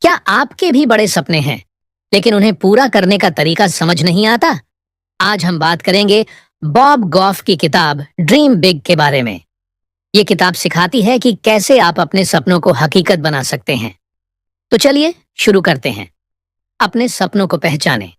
क्या आपके भी बड़े सपने हैं, लेकिन उन्हें पूरा करने का तरीका समझ नहीं आता? आज हम बात करेंगे बॉब गॉफ की किताब ड्रीम बिग के बारे में। ये किताब सिखाती है कि कैसे आप अपने सपनों को हकीकत बना सकते हैं। तो चलिए शुरू करते हैं। अपने सपनों को पहचानें।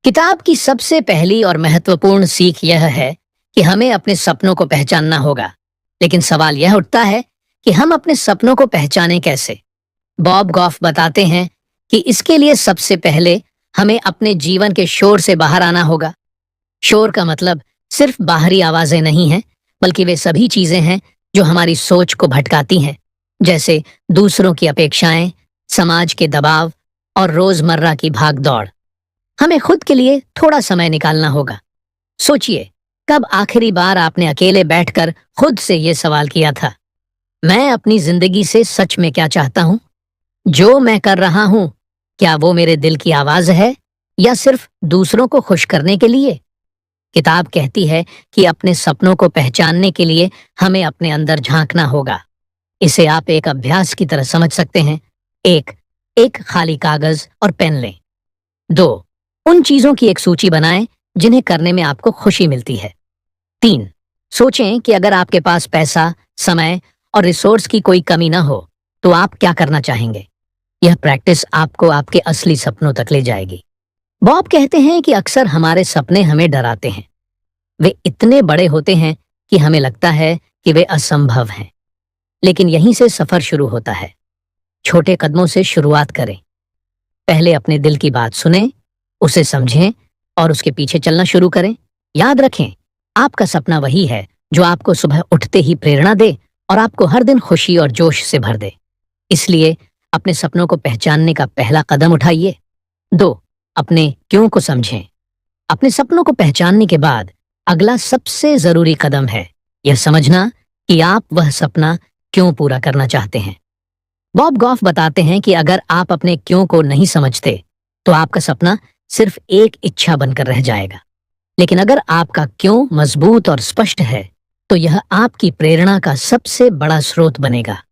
किताब की सबसे पहली और महत्वपूर्ण सीख यह है कि हमें अपने सपनों को पहचानना होगा। लेकिन सवाल यह उठता है कि हम अपने सपनों को पहचानें कैसे? बॉब गॉफ बताते हैं कि इसके लिए सबसे पहले हमें अपने जीवन के शोर से बाहर आना होगा। शोर का मतलब सिर्फ बाहरी आवाजें नहीं हैं, बल्कि वे सभी चीजें हैं जो हमारी सोच को भटकाती हैं, जैसे दूसरों की अपेक्षाएं, समाज के दबाव और रोजमर्रा की भागदौड़। हमें खुद के लिए थोड़ा समय निकालना होगा। सोचिए, कब आखिरी बार आपने अकेले बैठकर खुद से ये सवाल किया था, मैं अपनी जिंदगी से सच में क्या चाहता हूं? जो मैं कर रहा हूं, क्या वो मेरे दिल की आवाज है या सिर्फ दूसरों को खुश करने के लिए? किताब कहती है कि अपने सपनों को पहचानने के लिए हमें अपने अंदर झांकना होगा। इसे आप एक अभ्यास की तरह समझ सकते हैं। एक खाली कागज और पेन लें। 2, उन चीजों की एक सूची बनाएं जिन्हें करने में आपको खुशी मिलती है। 3, सोचें कि अगर आपके पास पैसा, समय और रिसोर्स की कोई कमी ना हो तो आप क्या करना चाहेंगे। यह प्रैक्टिस आपको आपके असली सपनों तक ले जाएगी। बॉब कहते हैं कि अक्सर हमारे सपने हमें डराते हैं। वे इतने बड़े होते हैं कि हमें लगता है कि वे असंभव हैं। लेकिन यहीं से सफर शुरू होता है। छोटे कदमों से शुरुआत करें। पहले अपने दिल की बात सुनें, उसे समझें और उसके पीछे चलना शुरू करें। याद रखें, आपका सपना वही है जो आपको सुबह उठते ही प्रेरणा दे और आपको हर दिन खुशी और जोश से भर दे। इसलिए अपने सपनों को पहचानने का पहला कदम उठाइए। 2, अपने क्यों को समझें। अपने सपनों को पहचानने के बाद अगला सबसे जरूरी कदम है यह समझना कि आप वह सपना क्यों पूरा करना चाहते हैं। बॉब गॉफ बताते हैं कि अगर आप अपने क्यों को नहीं समझते तो आपका सपना सिर्फ एक इच्छा बनकर रह जाएगा। लेकिन अगर आपका क्यों मजबूत और स्पष्ट है तो यह आपकी प्रेरणा का सबसे बड़ा स्रोत बनेगा।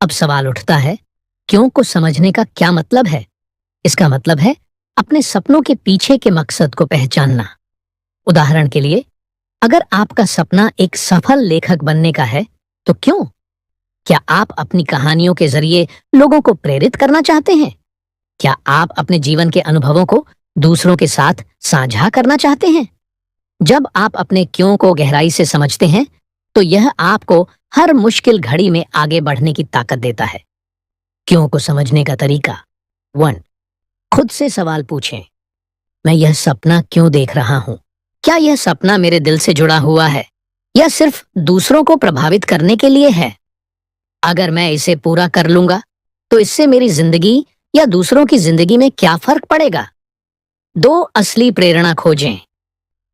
अब सवाल उठता है, क्यों को समझने का क्या मतलब है? इसका मतलब है अपने सपनों के पीछे के मकसद को पहचानना। उदाहरण के लिए, अगर आपका सपना एक सफल लेखक बनने का है तो क्यों? क्या आप अपनी कहानियों के जरिए लोगों को प्रेरित करना चाहते हैं? क्या आप अपने जीवन के अनुभवों को दूसरों के साथ साझा करना चाहते हैं? जब आप अपने क्यों को गहराई से समझते हैं तो यह आपको हर मुश्किल घड़ी में आगे बढ़ने की ताकत देता है। क्यों को समझने का तरीका। 1, खुद से सवाल पूछें, मैं यह सपना क्यों देख रहा हूं? क्या यह सपना मेरे दिल से जुड़ा हुआ है या सिर्फ दूसरों को प्रभावित करने के लिए है? अगर मैं इसे पूरा कर लूंगा तो इससे मेरी जिंदगी या दूसरों की जिंदगी में क्या फर्क पड़ेगा? 2, असली प्रेरणा खोजें।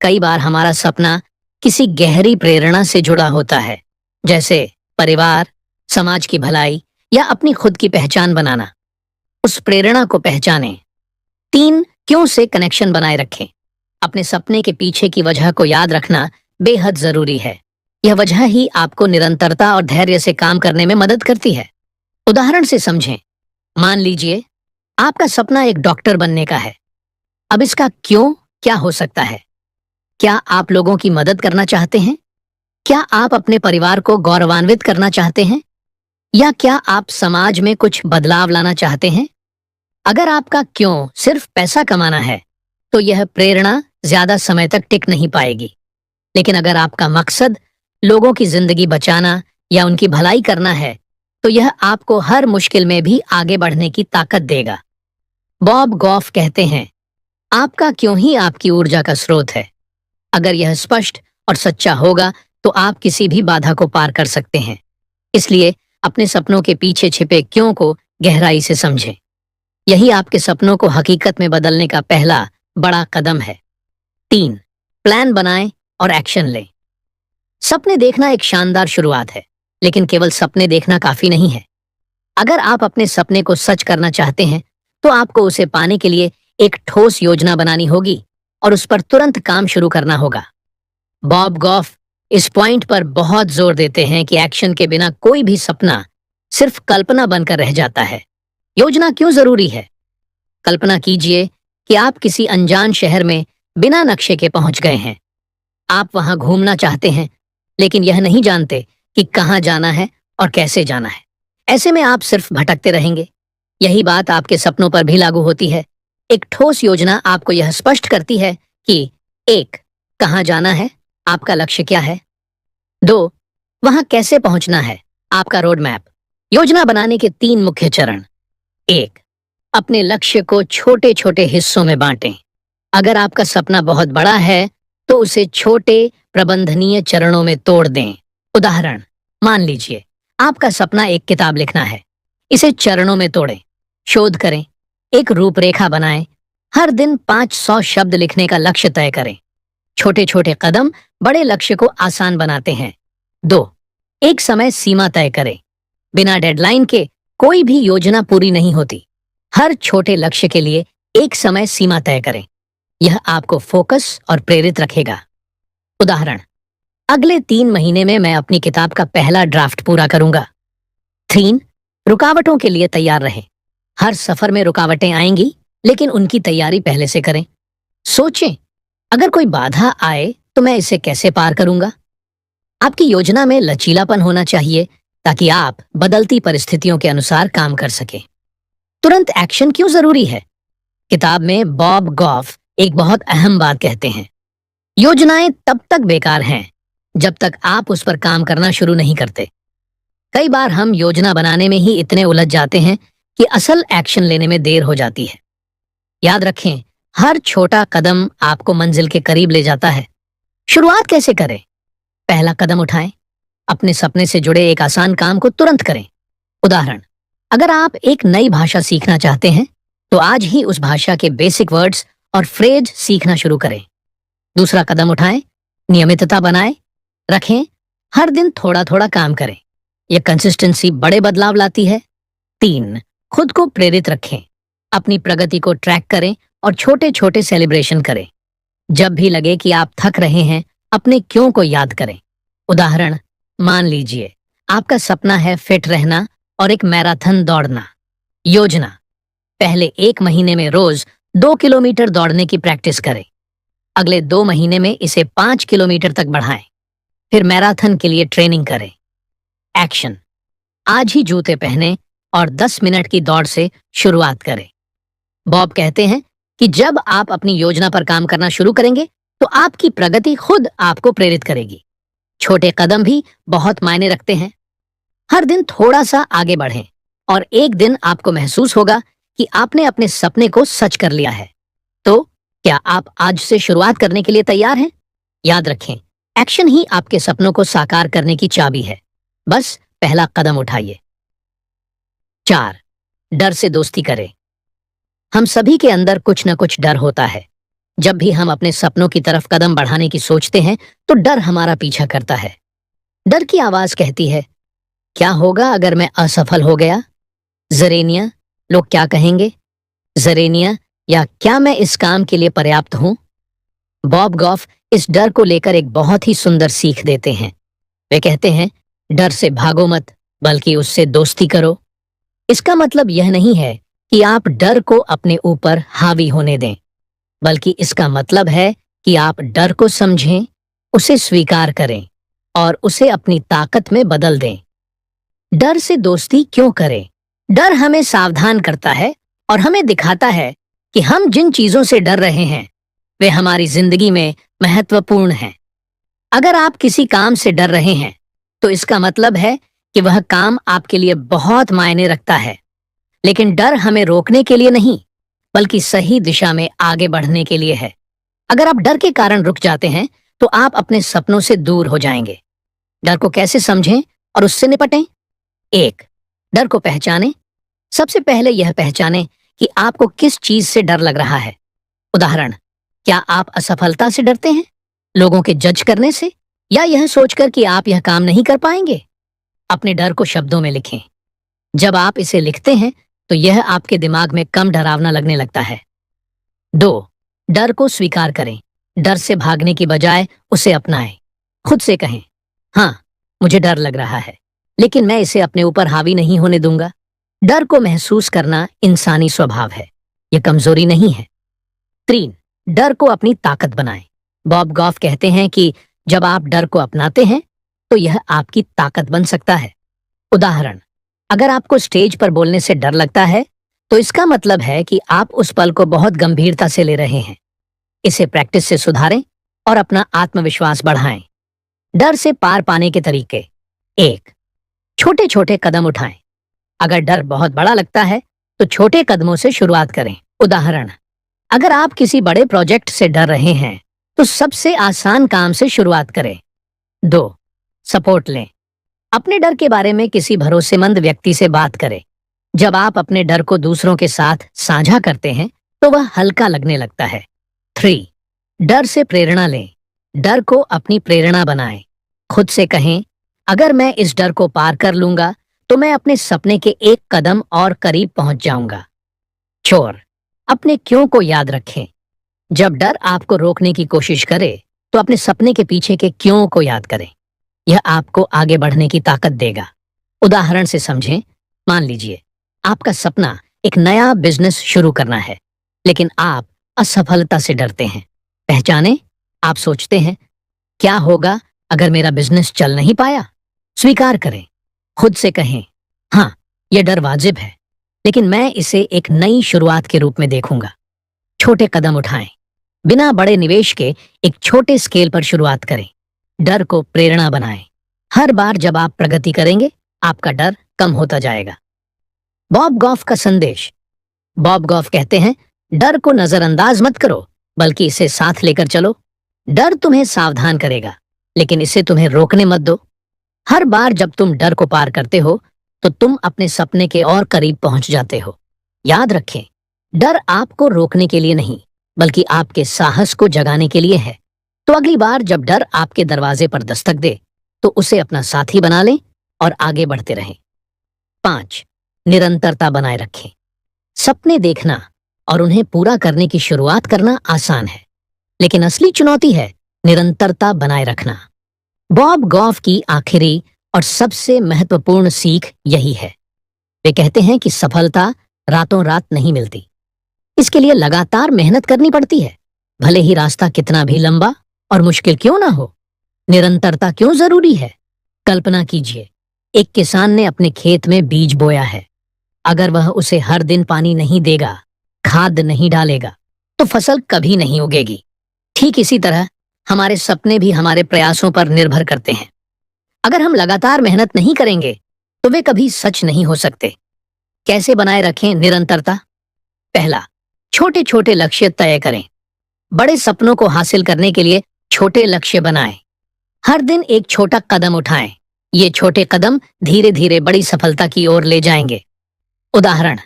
कई बार हमारा सपना किसी गहरी प्रेरणा से जुड़ा होता है, जैसे परिवार, समाज की भलाई या अपनी खुद की पहचान बनाना। उस प्रेरणा को पहचानें। 3, क्यों से कनेक्शन बनाए रखें। अपने सपने के पीछे की वजह को याद रखना बेहद जरूरी है। यह वजह ही आपको निरंतरता और धैर्य से काम करने में मदद करती है। उदाहरण से समझें, मान लीजिए आपका सपना एक डॉक्टर बनने का है। अब इसका क्यों क्या हो सकता है? क्या आप लोगों की मदद करना चाहते हैं? क्या आप अपने परिवार को गौरवान्वित करना चाहते हैं? या क्या आप समाज में कुछ बदलाव लाना चाहते हैं? अगर आपका क्यों सिर्फ पैसा कमाना है तो यह प्रेरणा ज्यादा समय तक टिक नहीं पाएगी। लेकिन अगर आपका मकसद लोगों की जिंदगी बचाना या उनकी भलाई करना है तो यह आपको हर मुश्किल में भी आगे बढ़ने की ताकत देगा। बॉब गॉफ कहते हैं, आपका क्यों ही आपकी ऊर्जा का स्रोत है। अगर यह स्पष्ट और सच्चा होगा तो आप किसी भी बाधा को पार कर सकते हैं। इसलिए अपने सपनों के पीछे छिपे क्यों को गहराई से समझें। यही आपके सपनों को हकीकत में बदलने का पहला बड़ा कदम है। 3, प्लान बनाएं और एक्शन लें। सपने देखना एक शानदार शुरुआत है, लेकिन केवल सपने देखना काफी नहीं है। अगर आप अपने सपने को सच करना चाहते हैं तो आपको उसे पाने के लिए एक ठोस योजना बनानी होगी और उस पर तुरंत काम शुरू करना होगा। बॉब गॉफ इस पॉइंट पर बहुत जोर देते हैं कि एक्शन के बिना कोई भी सपना सिर्फ कल्पना बनकर रह जाता है। योजना क्यों जरूरी है? कल्पना कीजिए कि आप किसी अनजान शहर में बिना नक्शे के पहुंच गए हैं। आप वहां घूमना चाहते हैं, लेकिन यह नहीं जानते कि कहां जाना है और कैसे जाना है। ऐसे में आप सिर्फ भटकते रहेंगे। यही बात आपके सपनों पर भी लागू होती है। एक ठोस योजना आपको यह स्पष्ट करती है कि 1. कहां जाना है, आपका लक्ष्य क्या है। 2. वहां कैसे पहुंचना है, आपका रोड मैप। योजना बनाने के 3 मुख्य चरण। 1. अपने लक्ष्य को छोटे छोटे हिस्सों में बांटें। अगर आपका सपना बहुत बड़ा है तो उसे छोटे प्रबंधनीय चरणों में तोड़ दें। उदाहरण, मान लीजिए आपका सपना एक किताब लिखना है। इसे चरणों में तोड़ें। शोध करें, एक रूपरेखा बनाएं, हर दिन 500 शब्द लिखने का लक्ष्य तय करें। छोटे छोटे कदम बड़े लक्ष्य को आसान बनाते हैं। 2. एक समय सीमा तय करें। बिना डेडलाइन के कोई भी योजना पूरी नहीं होती। हर छोटे लक्ष्य के लिए एक समय सीमा तय करें। यह आपको फोकस और प्रेरित रखेगा। उदाहरण, अगले 3 महीने में मैं अपनी किताब का पहला ड्राफ्ट पूरा करूंगा। 3. रुकावटों के लिए तैयार रहें। हर सफर में रुकावटें आएंगी, लेकिन उनकी तैयारी पहले से करें। सोचें, अगर कोई बाधा आए तो मैं इसे कैसे पार करूंगा। आपकी योजना में लचीलापन होना चाहिए ताकि आप बदलती परिस्थितियों के अनुसार काम कर सकें। तुरंत एक्शन क्यों जरूरी है? किताब में बॉब गॉफ एक बहुत अहम बात कहते हैं। योजनाएं तब तक बेकार हैं जब तक आप उस पर काम करना शुरू नहीं करते। कई बार हम योजना बनाने में ही इतने उलझ जाते हैं कि असल एक्शन लेने में देर हो जाती है। याद रखें, हर छोटा कदम आपको मंजिल के करीब ले जाता है। शुरुआत कैसे करें? पहला कदम उठाएं। अपने सपने से जुड़े एक आसान काम को तुरंत करें। उदाहरण, अगर आप एक नई भाषा सीखना चाहते हैं तो आज ही उस भाषा के बेसिक वर्ड्स और फ्रेज सीखना शुरू करें। दूसरा कदम उठाएं, नियमितता बनाए रखें। हर दिन थोड़ा थोड़ा काम करें। यह कंसिस्टेंसी बड़े बदलाव लाती है। 3. खुद को प्रेरित रखें। अपनी प्रगति को ट्रैक करें और छोटे छोटे सेलिब्रेशन करें। जब भी लगे कि आप थक रहे हैं, अपने क्यों को याद करें। उदाहरण, मान लीजिए आपका सपना है फिट रहना और एक मैराथन दौड़ना। योजना, पहले 1 महीने में रोज 2 किलोमीटर दौड़ने की प्रैक्टिस करें। अगले 2 महीने में इसे 5 किलोमीटर तक बढ़ाएं। फिर मैराथन के लिए ट्रेनिंग करें। एक्शन, आज ही जूते पहने और 10 मिनट की दौड़ से शुरुआत करें। बॉब कहते हैं कि जब आप अपनी योजना पर काम करना शुरू करेंगे तो आपकी प्रगति खुद आपको प्रेरित करेगी। छोटे कदम भी बहुत मायने रखते हैं। हर दिन थोड़ा सा आगे बढ़ें और एक दिन आपको महसूस होगा कि आपने अपने सपने को सच कर लिया है। तो क्या आप आज से शुरुआत करने के लिए तैयार हैं? याद रखें, एक्शन ही आपके सपनों को साकार करने की चाबी है। बस पहला कदम उठाइए। 4. डर से दोस्ती करें। हम सभी के अंदर कुछ न कुछ डर होता है। जब भी हम अपने सपनों की तरफ कदम बढ़ाने की सोचते हैं तो डर हमारा पीछा करता है। डर की आवाज कहती है, क्या होगा अगर मैं असफल हो गया? जरेनिया, लोग क्या कहेंगे? जरेनिया, या क्या मैं इस काम के लिए पर्याप्त हूं? बॉब गॉफ इस डर को लेकर एक बहुत ही सुंदर सीख देते हैं। वे कहते हैं, डर से भागो मत, बल्कि उससे दोस्ती करो। इसका मतलब यह नहीं है कि आप डर को अपने ऊपर हावी होने दें, बल्कि इसका मतलब है कि आप डर को समझें, उसे स्वीकार करें और उसे अपनी ताकत में बदल दें। डर से दोस्ती क्यों करें? डर हमें सावधान करता है और हमें दिखाता है कि हम जिन चीजों से डर रहे हैं वे हमारी जिंदगी में महत्वपूर्ण हैं। अगर आप किसी काम से डर रहे हैं तो इसका मतलब है कि वह काम आपके लिए बहुत मायने रखता है। लेकिन डर हमें रोकने के लिए नहीं, बल्कि सही दिशा में आगे बढ़ने के लिए है। अगर आप डर के कारण रुक जाते हैं तो आप अपने सपनों से दूर हो जाएंगे। डर को कैसे समझें और उससे निपटें? 1. डर को पहचानें। सबसे पहले यह पहचानें कि आपको किस चीज से डर लग रहा है। उदाहरण, क्या आप असफलता से डरते हैं, लोगों के जज करने से, या यह सोचकर कि आप यह काम नहीं कर पाएंगे? अपने डर को शब्दों में लिखें। जब आप इसे लिखते हैं तो यह आपके दिमाग में कम डरावना लगने लगता है। 2. डर को स्वीकार करें। डर से भागने की बजाय उसे अपनाएं। खुद से कहें, हाँ, मुझे डर लग रहा है, लेकिन मैं इसे अपने ऊपर हावी नहीं होने दूंगा। डर को महसूस करना इंसानी स्वभाव है, यह कमजोरी नहीं है। 3. डर को अपनी ताकत बनाएं। बॉब गॉफ कहते हैं कि जब आप डर को अपनाते हैं तो यह आपकी ताकत बन सकता है। उदाहरण, अगर आपको स्टेज पर बोलने से डर लगता है तो इसका मतलब है कि आप उस पल को बहुत गंभीरता से ले रहे हैं। इसे प्रैक्टिस से सुधारें और अपना आत्मविश्वास बढ़ाएं। डर से पार पाने के तरीके। 1. छोटे छोटे कदम उठाएं। अगर डर बहुत बड़ा लगता है तो छोटे कदमों से शुरुआत करें। उदाहरण, अगर आप किसी बड़े प्रोजेक्ट से डर रहे हैं तो सबसे आसान काम से शुरुआत करें। 2. सपोर्ट लें। अपने डर के बारे में किसी भरोसेमंद व्यक्ति से बात करें। जब आप अपने डर को दूसरों के साथ साझा करते हैं तो वह हल्का लगने लगता है। 3. डर से प्रेरणा लें। डर को अपनी प्रेरणा बनाएं। खुद से कहें, अगर मैं इस डर को पार कर लूंगा तो मैं अपने सपने के एक कदम और करीब पहुंच जाऊंगा। 4. अपने क्यों को याद रखें। जब डर आपको रोकने की कोशिश करे तो अपने सपने के पीछे के क्यों को याद करें। यह आपको आगे बढ़ने की ताकत देगा। उदाहरण से समझें, मान लीजिए आपका सपना एक नया बिजनेस शुरू करना है, लेकिन आप असफलता से डरते हैं। पहचानें, आप सोचते हैं, क्या होगा अगर मेरा बिजनेस चल नहीं पाया। स्वीकार करें। खुद से कहें, हाँ, यह डर वाजिब है, लेकिन मैं इसे एक नई शुरुआत के रूप में देखूंगा। छोटे कदम उठाएं। बिना बड़े निवेश के एक छोटे स्केल पर शुरुआत करें। डर को प्रेरणा बनाएं। हर बार जब आप प्रगति करेंगे आपका डर कम होता जाएगा। बॉब गॉफ का संदेश। बॉब गॉफ कहते हैं, डर को नजरअंदाज मत करो, बल्कि इसे साथ लेकर चलो। डर तुम्हें सावधान करेगा, लेकिन इसे तुम्हें रोकने मत दो। हर बार जब तुम डर को पार करते हो तो तुम अपने सपने के और करीब पहुंच जाते हो। याद रखें, डर आपको रोकने के लिए नहीं, बल्कि आपके साहस को जगाने के लिए है। तो अगली बार जब डर आपके दरवाजे पर दस्तक दे तो उसे अपना साथी बना लें और आगे बढ़ते रहें। 5. निरंतरता बनाए रखें। सपने देखना और उन्हें पूरा करने की शुरुआत करना आसान है, लेकिन असली चुनौती है निरंतरता बनाए रखना। बॉब गॉफ की आखिरी और सबसे महत्वपूर्ण सीख यही है। वे कहते हैं कि सफलता रातों रात नहीं मिलती। इसके लिए लगातार मेहनत करनी पड़ती है, भले ही रास्ता कितना भी लंबा और मुश्किल क्यों ना हो। निरंतरता क्यों जरूरी है? कल्पना कीजिए, एक किसान ने अपने खेत में बीज बोया है। अगर वह उसे हर दिन पानी नहीं देगा, खाद नहीं डालेगा, तो फसल कभी नहीं उगेगी। ठीक इसी तरह हमारे सपने भी हमारे प्रयासों पर निर्भर करते हैं। अगर हम लगातार मेहनत नहीं करेंगे तो वे कभी सच नहीं हो सकते। कैसे बनाए रखें निरंतरता? पहला, छोटे छोटे लक्ष्य तय करें। बड़े सपनों को हासिल करने के लिए छोटे लक्ष्य बनाएं। हर दिन एक छोटा कदम उठाएं। ये छोटे कदम धीरे धीरे बड़ी सफलता की ओर ले जाएंगे। उदाहरण,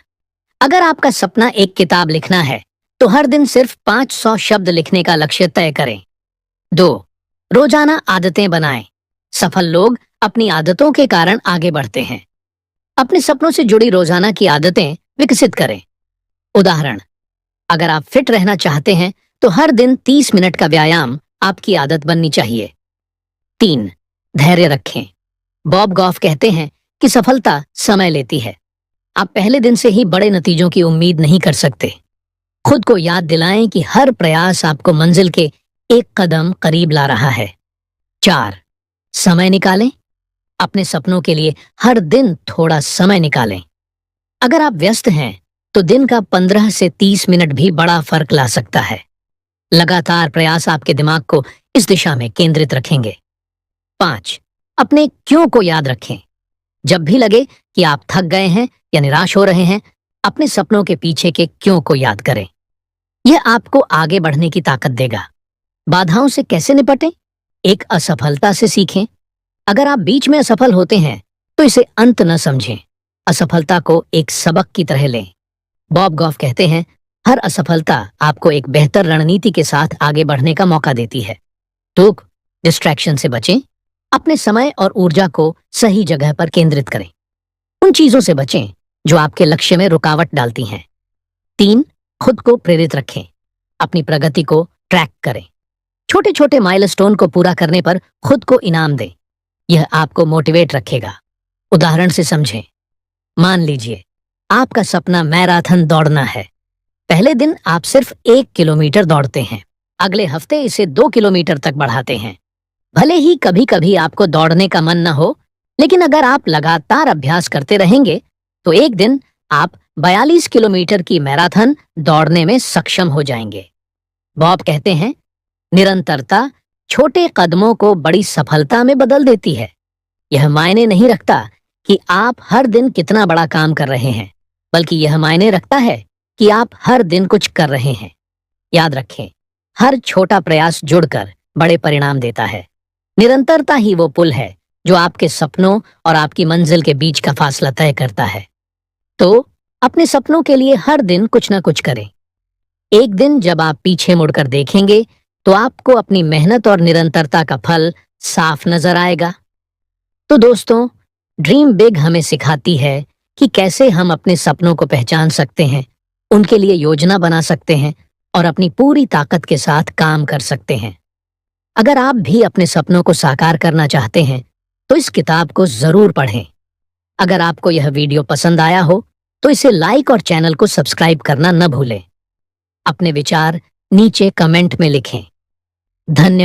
अगर आपका सपना एक किताब लिखना है तो हर दिन सिर्फ 500 शब्द लिखने का लक्ष्य तय करें। 2. रोजाना आदतें बनाएं। सफल लोग अपनी आदतों के कारण आगे बढ़ते हैं। अपने सपनों से जुड़ी रोजाना की आदतें विकसित करें। उदाहरण, अगर आप फिट रहना चाहते हैं तो हर दिन 30 मिनट का व्यायाम आपकी आदत बननी चाहिए। 3. धैर्य रखें। बॉब गॉफ कहते हैं कि सफलता समय लेती है। आप पहले दिन से ही बड़े नतीजों की उम्मीद नहीं कर सकते। खुद को याद दिलाएं कि हर प्रयास आपको मंजिल के एक कदम करीब ला रहा है। 4. समय निकालें। अपने सपनों के लिए हर दिन थोड़ा समय निकालें। अगर आप व्यस्त हैं तो दिन का 15 से 30 मिनट भी बड़ा फर्क ला सकता है। लगातार प्रयास आपके दिमाग को इस दिशा में केंद्रित रखेंगे। 5. अपने क्यों को याद रखें। जब भी लगे कि आप थक गए हैं या निराश हो रहे हैं, अपने सपनों के पीछे के क्यों को याद करें। यह आपको आगे बढ़ने की ताकत देगा। बाधाओं से कैसे निपटें? एक असफलता से सीखें। अगर आप बीच में असफल होते हैं तो इसे अंत न समझें। असफलता को एक सबक की तरह लें। बॉब गॉफ कहते हैं, हर असफलता आपको एक बेहतर रणनीति के साथ आगे बढ़ने का मौका देती है। तो डिस्ट्रैक्शन से बचें। अपने समय और ऊर्जा को सही जगह पर केंद्रित करें। उन चीजों से बचें जो आपके लक्ष्य में रुकावट डालती हैं। 3. खुद को प्रेरित रखें। अपनी प्रगति को ट्रैक करें। छोटे छोटे माइलस्टोन को पूरा करने पर खुद को इनाम दें। यह आपको मोटिवेट रखेगा। उदाहरण से समझें, मान लीजिए आपका सपना मैराथन दौड़ना है। पहले दिन आप सिर्फ 1 किलोमीटर दौड़ते हैं, अगले हफ्ते इसे 2 किलोमीटर तक बढ़ाते हैं। भले ही कभी कभी आपको दौड़ने का मन न हो, लेकिन अगर आप लगातार अभ्यास करते रहेंगे तो एक दिन आप 42 किलोमीटर की मैराथन दौड़ने में सक्षम हो जाएंगे। बॉब कहते हैं, निरंतरता छोटे कदमों को बड़ी सफलता में बदल देती है। यह मायने नहीं रखता कि आप हर दिन कितना बड़ा काम कर रहे हैं, बल्कि यह मायने रखता है कि आप हर दिन कुछ कर रहे हैं। याद रखें, हर छोटा प्रयास जुड़कर बड़े परिणाम देता है। निरंतरता ही वो पुल है जो आपके सपनों और आपकी मंजिल के बीच का फासला तय करता है। तो अपने सपनों के लिए हर दिन कुछ ना कुछ करें। एक दिन जब आप पीछे मुड़कर देखेंगे तो आपको अपनी मेहनत और निरंतरता का फल साफ नजर आएगा। तो दोस्तों, ड्रीम बिग हमें सिखाती है कि कैसे हम अपने सपनों को पहचान सकते हैं, उनके लिए योजना बना सकते हैं और अपनी पूरी ताकत के साथ काम कर सकते हैं। अगर आप भी अपने सपनों को साकार करना चाहते हैं तो इस किताब को जरूर पढ़ें। अगर आपको यह वीडियो पसंद आया हो तो इसे लाइक और चैनल को सब्सक्राइब करना न भूलें। अपने विचार नीचे कमेंट में लिखें। धन्यवाद।